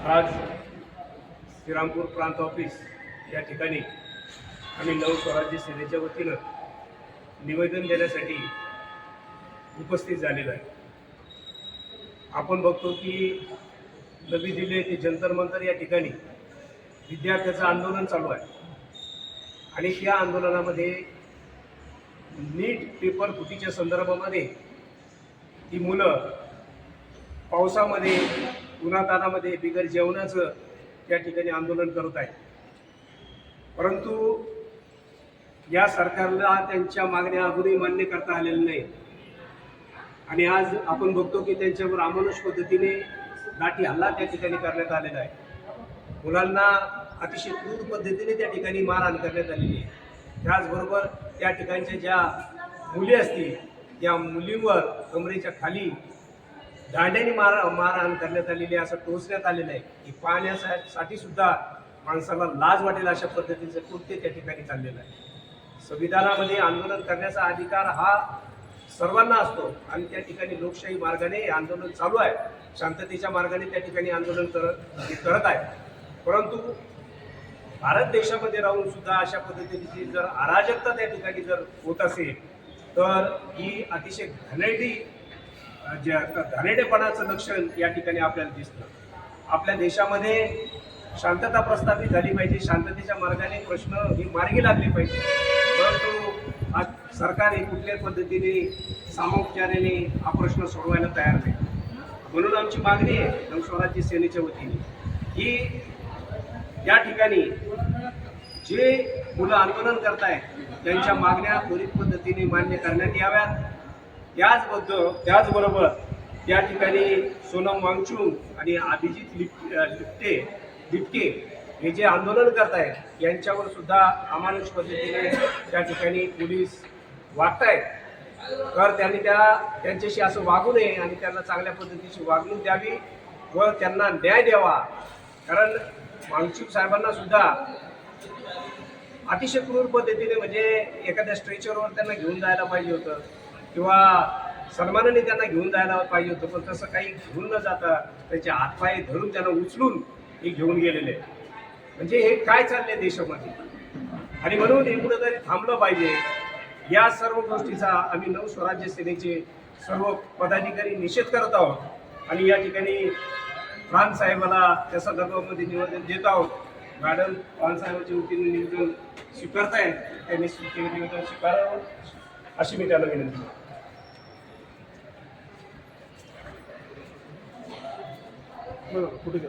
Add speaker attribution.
Speaker 1: आज श्रीरामपूर प्रांत ऑफिस या ठिकाणी आम्ही नवस्वराज्य सेनेच्या वतीनं निवेदन देण्यासाठी उपस्थित झालेलो आहे। आपण बघतो की नवी दिल्ली येथे जंतर मंतर या ठिकाणी विद्यार्थ्यांचं आंदोलन चालू आहे आणि त्या आंदोलनामध्ये नीट पेपर फुटीच्या संदर्भामध्ये ती मुलं पावसामध्ये उन्हातानामध्ये बिगर जेवणाचं त्या ठिकाणी आंदोलन करत आहेत। परंतु या सरकारला त्यांच्या मागण्या अजूनही मान्य करता आलेल्या नाही आणि आज आपण बघतो की त्यांच्यावर अमानुष पद्धतीने लाठी हल्ला त्या ठिकाणी करण्यात आलेला आहे। मुलांना अतिशय क्रूर पद्धतीने त्या ठिकाणी मारहाण करण्यात आलेली आहे। त्याचबरोबर त्या ठिकाणच्या ज्या मुली असतील त्या मुलींवर कमरेच्या खाली दांड्याने मारहाण करण्यात आलेली आहे, असं टोचण्यात आलेलं आहे की पाहण्यासाठी सुद्धा माणसाला लाज वाटेल अशा पद्धतीचं कृत्य त्या ठिकाणी चाललेलं आहे। संविधानामध्ये आंदोलन करण्याचा अधिकार हा सर्वांना असतो आणि त्या ठिकाणी लोकशाही मार्गाने आंदोलन चालू आहे, शांततेच्या मार्गाने त्या ठिकाणी आंदोलन करत आहे। परंतु भारत देशामध्ये राहून सुद्धा अशा पद्धतीची जर अराजकता त्या ठिकाणी जर होत असेल तर ही अतिशय घाणेरडेपणाचं लक्षण या ठिकाणी आपल्याला दिसतं। आपल्या देशामध्ये शांतता प्रस्थापित झाली पाहिजे, शांततेच्या मार्गाने प्रश्न ही मार्गी लागले पाहिजे, परंतु आज सरकार हे कुठल्याही पद्धतीने सामोपचाराने हा प्रश्न सोडवायला तयार नाही। म्हणून आमची मागणी आहे नवस्वराज्य सेनेच्या वतीने की या ठिकाणी जे मुलं आंदोलन करतायत त्यांच्या मागण्या त्वरित पद्धतीने मान्य करण्यात याव्यात। त्याचबरोबर त्या ठिकाणी सोनम वांगचुक आणि अभिजित लिप्टे हे जे आंदोलन करतायत यांच्यावर सुद्धा अमानुष पद्धतीने त्या ठिकाणी पोलीस वागतायत, तर त्यांनी त्यांच्याशी असं वागू नये आणि त्यांना चांगल्या पद्धतीची वागणूक द्यावी व त्यांना न्याय द्यावा। कारण वांगचुक साहेबांना सुद्धा अतिशय क्रूर पद्धतीने म्हणजे एखाद्या स्ट्रेचरवर त्यांना घेऊन जायला पाहिजे होतं किंवा सन्मानाने त्यांना घेऊन जायला पाहिजे होतं, पण तसं काही घेऊन न जाता त्याचे हातपाय धरून त्यांना उचलून हे घेऊन गेलेले। म्हणजे हे काय चाललंय देशामध्ये आणि म्हणून हे कुठेतरी थांबलं पाहिजे। या सर्व गोष्टीचा आम्ही नवस्वराज्य सेनेचे सर्व पदाधिकारी निषेध करत आहोत आणि या ठिकाणी प्रांत साहेबाला त्या संदर्भामध्ये निवेदन देत आहोत। मॅडम प्रांत साहेबांच्या वतीने निवेदन स्वीकारतायत, त्यांनी निवेदन स्वीकारावं अशी मी त्यांना विनंती करतो। कुठे